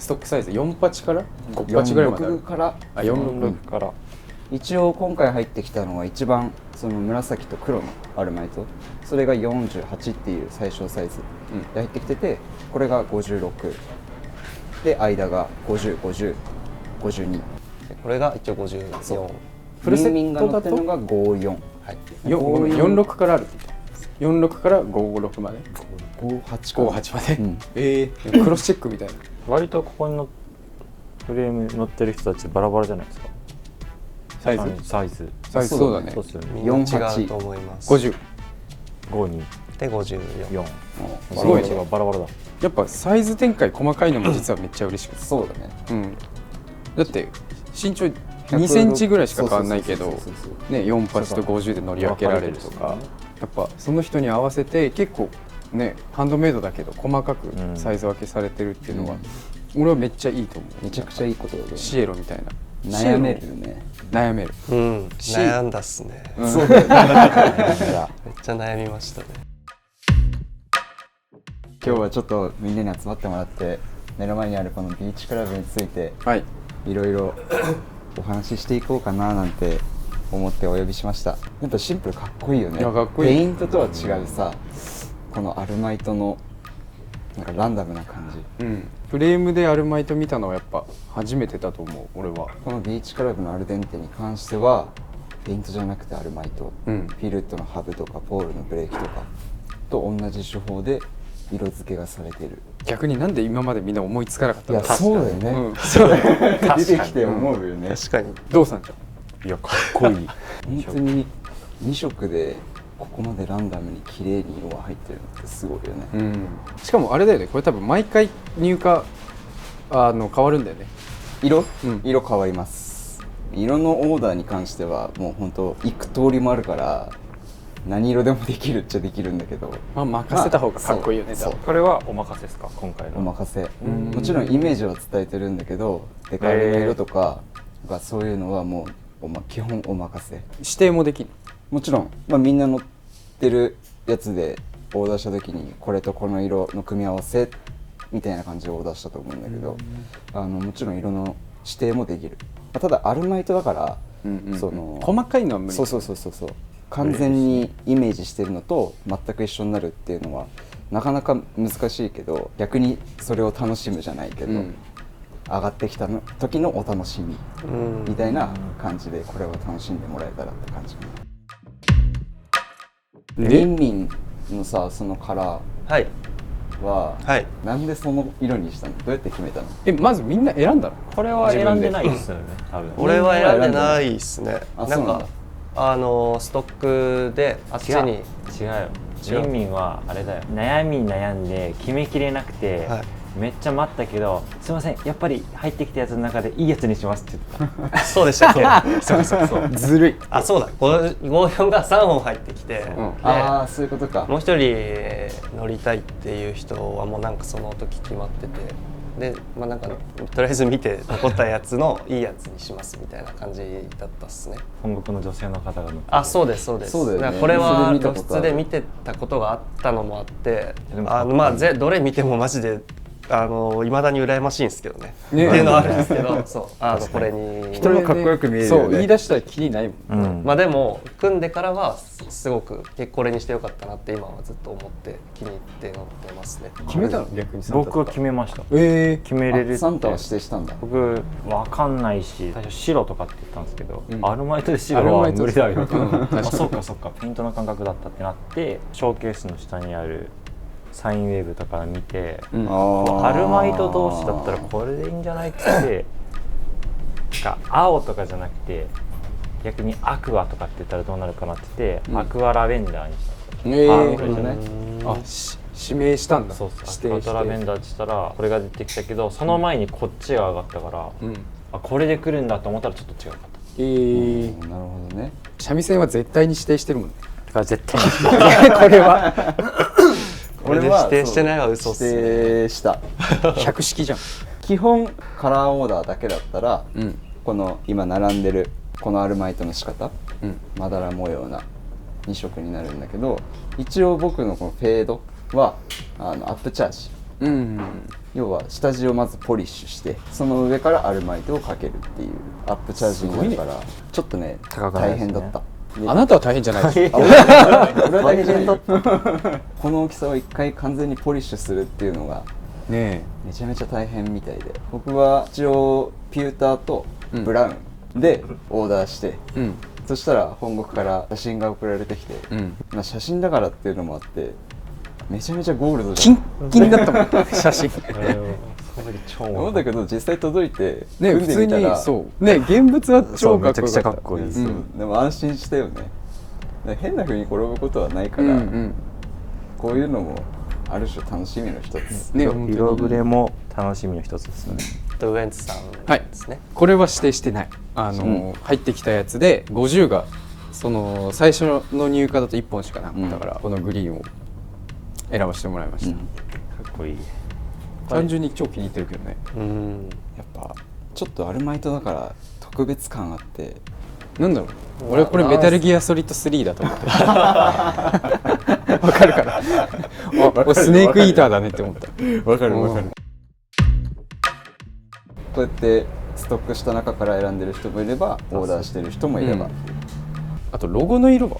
ストックサイズ4パチから5パチぐらいまである。46から46から、一応今回入ってきたのは一番その紫と黒のアルマイト、それが48っていう最小サイズで入ってきてて、これが56で間が50、50、52、これが一応54。そうフルセットだとミンミンが乗ってるのが54、はい。46からあるって言った。46から56まで、58か58まで、うんクロスチェックみたいな。割とここにのフレーム乗ってる人たちバラバラじゃないですか。サイズサイズそうだね。そうですよね。みんな違うと思います。50。 52、で54。 4。すごいね違う、バラバラだ。やっぱサイズ展開細かいのも実はめっちゃ嬉しくて、そうだね。だって身長2センチぐらいしか変わんないけどそうそうそうそうね、4パチと50で乗り分けられるとか、やっぱその人に合わせて結構ね、ハンドメイドだけど細かくサイズ分けされてるっていうのは、俺はめっちゃいいと思う。めちゃくちゃいいことだよね。シエロみたいな。悩めるよね。悩める。悩んだっすね。そうだよね。めっちゃ悩みましたね。今日はちょっとみんなに集まってもらって目の前にあるこのビーチクラブについてはい。いろいろお話ししていこうかななんて思ってお呼びしました。やっぱシンプルかっこいいよね。いやかっこいい。ペイントとは違うさ、このアルマイトのなんかランダムな感じ。フレームでアルマイト見たのはやっぱ初めてだと思う、俺は。このビーチクラブのアルデンテに関してはペイントじゃなくてアルマイト、フィルットのハブとかポールのブレーキとかと同じ手法で色付けがされてる。逆になんで今までみんな思いつかなかったいや、そうだよね。そうだよ。出てきて思うよね。確かに。どうさんちゃん。いや、かっこいい。本当に2色でここまでランダムに綺麗に色が入ってるのってすごいよね。しかもあれだよね、これ多分毎回入荷変わるんだよね。色変わります。色のオーダーに関してはもう本当幾通りもあるから何色でもできるっちゃできるんだけど、まあ任せた方がかっこいいよね。そうこれはお任せですか、今回の。お任せ。もちろんイメージは伝えてるんだけど、デカールの色とかそういうのはもう基本お任せ。指定もできる。もちろん、みんな乗ってるやつでオーダーした時にこれとこの色の組み合わせみたいな感じでオーダーしたと思うんだけど、もちろん色の指定もできる。ただアルマイトだから、その細かいのは無理。そう完全にイメージしてるのと全く一緒になるっていうのはなかなか難しいけど、逆にそれを楽しむじゃないけど、上がってきた時のお楽しみみたいな感じでこれは楽しんでもらえたらって感じかな。ミンミンのさ、そのカラはい。ーは、はい。なんでその色にしたの？どうやって決めたの？まずみんな選んだの？これは選んでないですよね、多分。俺は選んでないっすね。あ、なんかストックであっちに。違うよ。ミンミンはあれだよ。悩んで決めきれなくて、めっちゃ待ったけど、すいません、やっぱり入ってきたやつの中でいいやつにしますって言った。そうでしたっけ？そうずるい。あ、そうだ。54が3本入ってきて、ああ、そういうことか。もう一人乗りたいっていう人はもうなんかその時決まってて、で、なんかとりあえず見て残ったやつのいいやつにしますみたいな感じだったっすね。本国の女性の方が乗ってる。あ、そうですそうです。そうだよね。だからこれは露出で見てたことがあったのもあって、どれ見てもマジで未だに羨ましいんですけどね。っていうのはあるんですけど、そうこれに人もかっこよく見えるよね。そう言い出したらキリないもん。でも組んでからはすごくこれにしてよかったなって今はずっと思って気に入って乗ってますね。決めたの？逆に僕は決めました。決めれるって。サンタは指定したんだ。僕わかんないし、最初白とかって言ったんですけど、アルマイトで白は無理だよ。あ、そうかペイントの感覚だったってなって、ショーケースの下にあるサインウェーブとか見て、アルマイト同士だったらこれでいいんじゃないって言って、青とかじゃなくて逆にアクアとかって言ったらどうなるかなって言って、アクアラベンダーにしたんですよ。指名したんだ。そうそう、アクアラベンダーってしたらこれが出てきたけど、その前にこっちが上がったから、これで来るんだと思ったらちょっと違うかった。なるほどね。三味線は絶対に指定してるもんね。だから絶対にこれは俺は指定してないは嘘っすね。指定した。百式じゃん。基本カラーオーダーだけだったら、この今並んでるこのアルマイトの仕方、まだら模様な2色になるんだけど、一応僕のこのフェードはアップチャージ要は下地をまずポリッシュしてその上からアルマイトをかけるっていうアップチャージングだから、ちょっとね高くないですね大変だった。あなたは大変じゃないですか。俺は大変だったこの大きさを一回完全にポリッシュするっていうのがねめちゃめちゃ大変みたいで、僕は一応ピューターとブラウンでオーダーして、え。うんそしたら本国から写真が送られてきて、うん。まあ写真だからっていうのもあってめちゃめちゃゴールドじキゃンんキンだったもん写真。思ったけど実際届いてね組ん普通にでみたらそうね現物は超かっこよかった。めちゃくちゃかっこいいですそうでも安心したよね。だから変な風に転ぶことはないから、うんうん。こういうのもある種楽しみの一つ。ね本当に色ブレも楽しみの一つですよね。ウエンツさんはいですね。これは指定してない。入ってきたやつで50がその最初の入荷だと1本しかなかったから、このグリーンを選ばせてもらいました。かっこいい。単純に超気に入ってるけどね。やっぱちょっとアルマイトだから特別感あってなんだろう。俺これメタルギアソリッド3だと思ってる。わかるかな。あ、スネークイーターだねって思った。わかるわかる。こうやってストックした中から選んでる人もいればオーダーしてる人もいれば、うんあとロゴの色は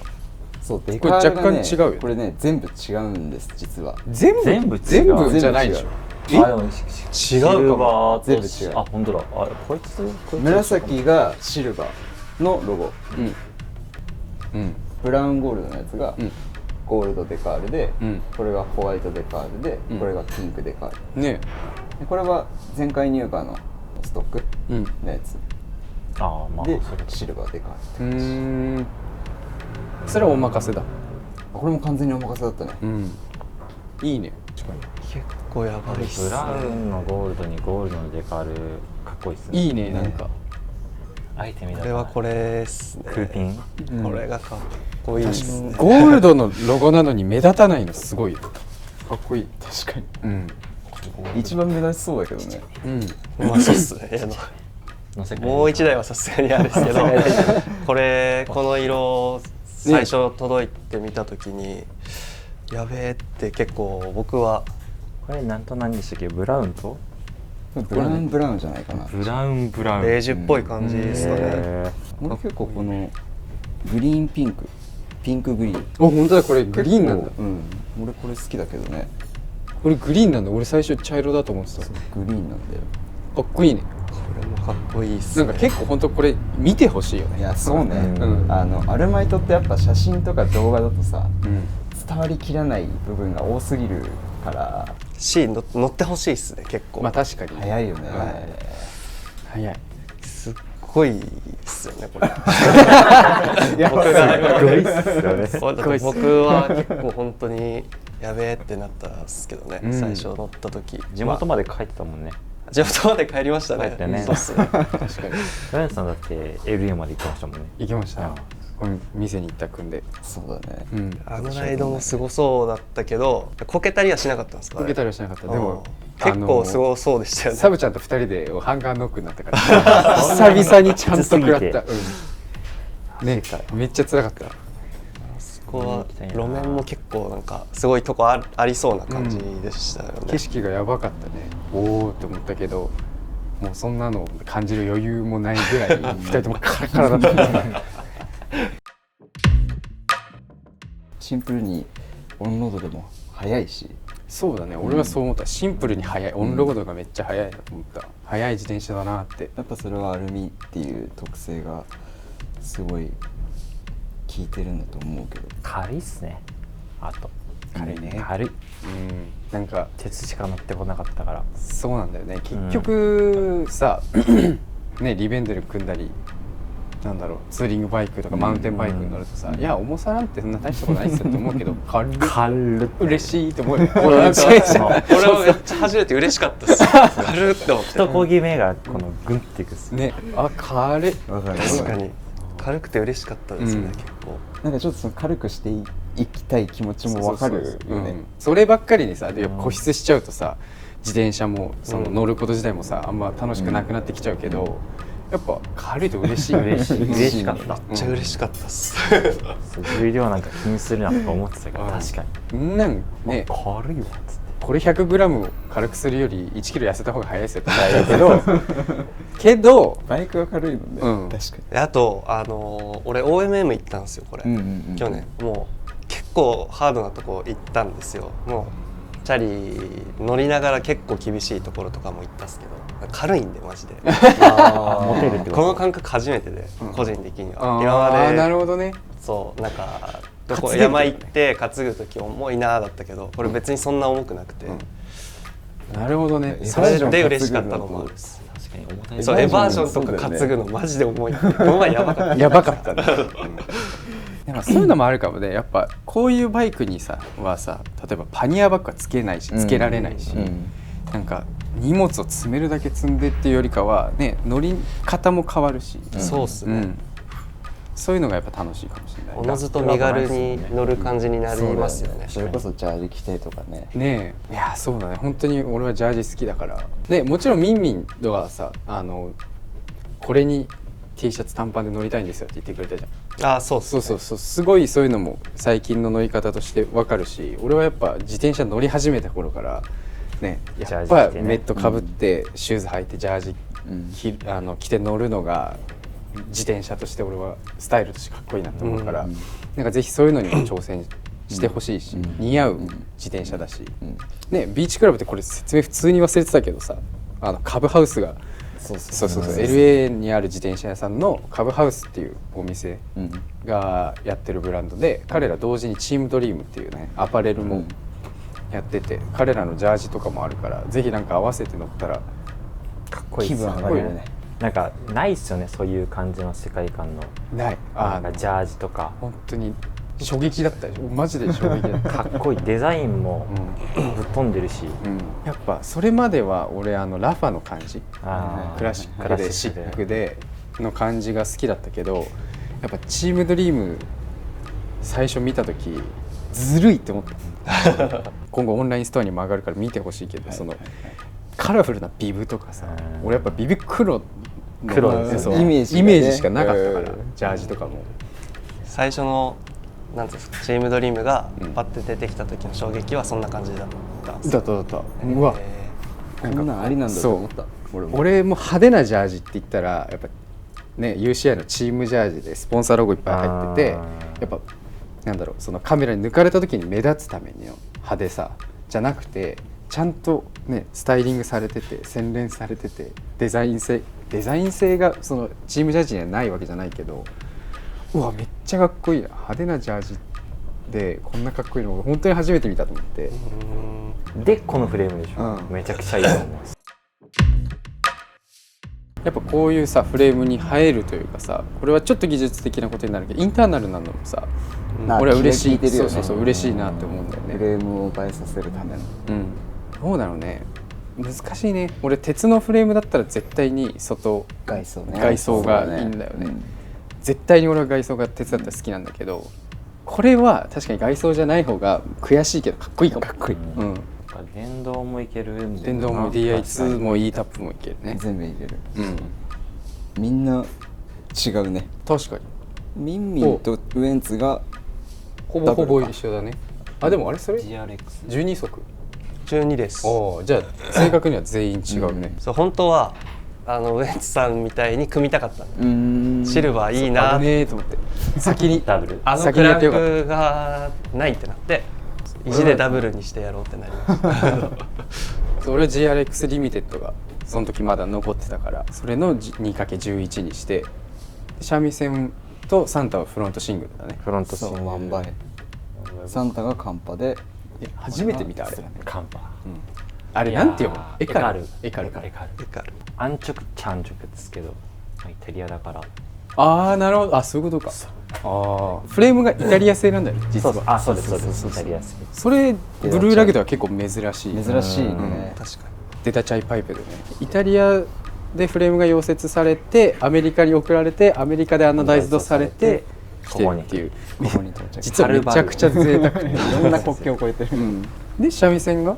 そうデこれカールがね若干違うよねこれね全部違うんです実は。全部じゃないでしょ。でも違うかもシルバーと全部違うあ本当だ。あこいつ紫がシルバーのロゴ、うんブラウンゴールドのやつがうんゴールドデカールで、うんこれがホワイトデカールで、うんこれがピンクデカールねでこれは前回入荷のストックうんのやつあまあでそれシルバーデカールそれはお任せだ。これも完全にお任せだったね。いいね。結構やばいっすね。ブラウンのゴールドにゴールドのデカールかっこいいっすね。いいねなんか。アイテムだこれはこれですね。クーピン。これがかっこいいですね。ゴールドのロゴなのに目立たないのすごいよ。かっこいい。確かにうん一番目立ちそうだけどね。まあそうっすね。の世界もう一台はさすがにあるんですけど、この色最初届いてみたときに、やべえって結構僕はこれなんと何でしたっけ？ブラウンとブラウンじゃないかな。ブラウンベージュっぽい感じですかね。俺結構このグリーンピンクグリーンお本当だこれグリーンなんだ。俺これ好きだけどね。これグリーンなんだ。俺最初茶色だと思ってた。かグリーンなんだよ。っこいいね。これもかっこいいっすね。なんか結構本当これ見てほしいよね。いやそうね、うんアルマイトってやっぱ写真とか動画だとさうん伝わりきらない部分が多すぎるからシーン乗ってほしいっすね結構。まあ確かに早いよね、早い。すっごいっすよねこれ。やばい僕は結構本当にやべえってなったんですけどね、最初乗った時。地元まで帰ってたもんね。地元まで帰りましたね。帰ってねそうっすね。確かにライアンさんだって LA まで行ってましたもんね。行きました。この店に行った組んで。そうだね、あのライドもすごそうだったけど、こけたりはしなかったんですか？受けたりはしなかった。でも結構すごそうでしたよね。サブちゃんと2人でハンガーノックになったから久々にちゃんと食らった。ねめっちゃ辛かった。ここは路面も結構なんかすごいとこありそうな感じでしたよね。景色がやばかったね。おおって思ったけど、もうそんなの感じる余裕もないぐらい2人ともカラカラだった。シンプルにオンロードでも速いし。そうだね。俺はそう思った。シンプルに速い。オンロードがめっちゃ速いなと思った。速い自転車だなって。やっぱそれはアルミっていう特性がすごい効いてるんだと思うけど。軽いっすね。あと軽いね。軽い。なんか鉄しか乗ってこなかったから。そうなんだよね。結局さ、ねリベンデル組んだり。なんだろうツーリングバイクとかマウンテンバイクに乗るとさ、いや重さなんてそんな大したことないっすよって思うけど軽っ嬉しいと思うよ。俺はめっちゃ初めて嬉しかったです。軽って思って。一漕ぎ目がこのグンっていくっすね。あ軽い。確かに軽くて嬉しかったですね、結構。なんかちょっとその軽くしていきたい気持ちもわかるよね。そればっかりにさ固執しちゃうとさ自転車もその乗ること自体もさあんま楽しくなくなってきちゃうけど、やっぱ軽いと嬉しい。嬉しかった。めっちゃ嬉しかったっす。重量なんか気にするなとか思ってたけど、確かになんね軽いわっつって。これ 100g を軽くするより 1kg 痩せた方が早いですよって言うけどバイクが軽いもんね、うん確かに。であと俺 OMM 行ったんですよこれ、うんうんうん、去年もう結構ハードなとこ行ったんですよ。もうチャリ乗りながら結構厳しいところとかも行ったんですけど軽いんでマジでモテるってことこの感覚初めてで、個人的にはあ今までなるほどね。そうなんかどこ担げる山行って担ぐ時重いなだったけどこれ別にそんな重くなくて、なるほどね。それで嬉しかったのもあるです。確かに重たい。そうエバージョンとか担ぐのマジで重い。この前やばかった。やばかったね。でもそういうのもあるかもね。やっぱこういうバイクにさ例えばパニアバッグはつけないしつけられないし、なんか荷物を詰めるだけ積んでっていうよりかはね乗り方も変わるし、そうっすね。そういうのがやっぱ楽しいかもしれない。おのずと身軽に乗る感じになりますよね。それこそジャージ着てとかね。ねえ、いやそうだね。本当に俺はジャージ好きだから。でもちろんミンミンとはさこれに T シャツ短パンで乗りたいんですよって言ってくれたじゃん。あ、そうっすね。そうすごいそういうのも最近の乗り方として分かるし、俺はやっぱ自転車乗り始めた頃からね、やっぱメットかぶってシューズ履いてジャージ着て乗るのが自転車として俺はスタイルとしてかっこいいなと思うから、なんかぜひそういうのにも挑戦してほしいし、似合う自転車だし、ね、ビーチクラブってこれ説明普通に忘れてたけどさ、カブハウスがそう LA にある自転車屋さんのカブハウスっていうお店がやってるブランドで、彼ら同時にチームドリームっていうねアパレルもやってて、彼らのジャージとかもあるから、ぜひなんか合わせて乗ったらかっこいい気分上がるよね。なんかないっすよね、そういう感じの世界観のないなんかジャージとか本当に衝撃だったでしょ。マジで衝撃だった。かっこいい、デザインもぶっ飛んでるし、やっぱそれまでは俺ラファの感じ、クラシックでシックでの感じが好きだったけど、やっぱチームドリーム最初見た時ずるいって思った今後オンラインストアにも上がるから見てほしいけど、そのカラフルなビブとかさ、俺やっぱビブ黒ですね、イメージしかなかったから、ジャージとかも最初のなんていうんですか、チームドリームがパッて出てきた時の衝撃はそんな感じだったんですよ。だったうわ、こんなんありなんだと思った。俺も派手なジャージって言ったらやっぱね UCI のチームジャージでスポンサーロゴいっぱい入ってて、やっぱなんだろう、そのカメラに抜かれた時に目立つための派手さじゃなくて、ちゃんとねスタイリングされてて洗練されてて、デザイン性がそのチームジャージにはないわけじゃないけど、うわめっちゃかっこいいな、派手なジャージでこんなかっこいいの本当に初めて見たと思って。でこのフレームでしょ、めちゃくちゃいいと思います。やっぱこういうさフレームに映えるというかさ、これはちょっと技術的なことになるけどインターナルなのもさ、俺は嬉しい、そう嬉しいなって思うんだよね。フレームを映えさせるための。どうだろうね、難しいね。俺鉄のフレームだったら絶対に外装がいいんだよね。絶対に俺は外装が鉄だったら好きなんだけど、これは確かに外装じゃない方が悔しいけどかっこいいかも。かっこいい。電動もいけるんで、電動も DI2 も E タップもいけるね。全部いける。みんな違うね。確かにミンミンとウエンツがほぼ一緒だね。あ、でもあれそれ GRX12 足12です。じゃあ正確には全員違うね。そう本当はウエンツさんみたいに組みたかったの。シルバーいいなと思って先にダブルクランクがないってなって意地でダブルにしてやろうってなりました俺は GRX リミテッドがその時まだ残ってたから、それの 2×11 にして、三味線とサンタはフロントシングルだね。フロントシングルワンバイ、サンタがカンパで、初めて見たあれカンパ、あれなんて読む？エカル安直っちゃ安直ですけどイタリアだから。なるほど、そういうことか。フレームがイタリア製なんだよね実は。そうですイタリア製。それブルーラグでは結構珍しいね。確かにデタチャイパイプでね、イタリアでフレームが溶接されてアメリカに送られて、アメリカでアナダイズドされて来てるっていう、ここに到着。実はめちゃくちゃ贅沢でいろんな国境を越えてる。で三味線が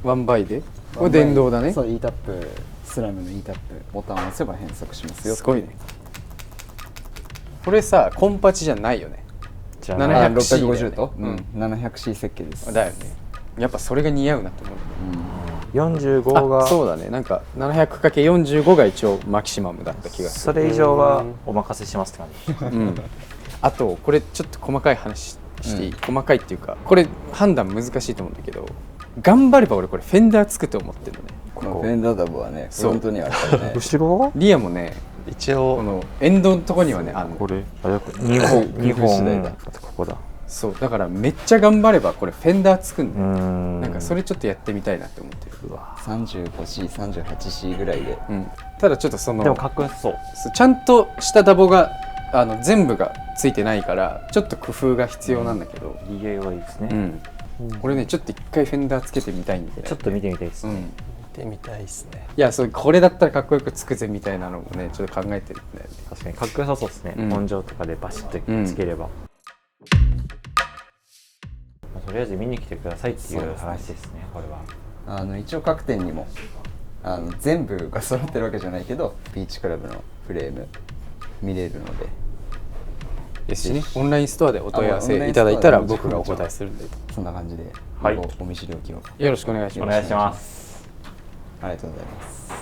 ワンバイで、これ電動だね。そう、E タップ、スラムの E タップボタンを押せば変速しますよ。すごいね。これさコンパチじゃないよね。650と 700C 設計です。だよね。やっぱそれが似合うなと思う。45がそうだね、なんか 700×45 が一応マキシマムだった気がすそれ以上はお任せしますって感じ。る。あとこれちょっと細かい話していい？細かいっていうかこれ判断難しいと思うんだけど、頑張れば俺これフェンダーつくと思ってるのね。このフェンダーダブはね、フロントにはあったよね。後ろリアもね、一応このエンドのとこにはねあるの。これ2本ここだ。そうだからめっちゃ頑張ればこれフェンダーつくんだよ。なんなんかそれちょっとやってみたいなって思ってる。 35C、38C ぐらいで。ただちょっとそのでもかっこよさそう。ちゃんとしたダボが全部がついてないからちょっと工夫が必要なんだけど、DIY いいですね。これねちょっと一回フェンダーつけてみたいんで、ちょっと見てみたいですね。見てみたいですね。いやそうこれだったらかっこよくつくぜみたいなのもねちょっと考えてるんだよね。確かにかっこよさそうですね。本上とかでバシッとつければ。とりあえず見に来てくださいっていう話ですね。これは一応各店にも全部が揃ってるわけじゃないけど、ビーチクラブのフレーム見れるので。ですしね、オンラインストアでお問い合わせいただいたら僕がお答えするんで、そんな感じで、はい、お見知りおきをよろしくお願いします。お願いします。ありがとうございます。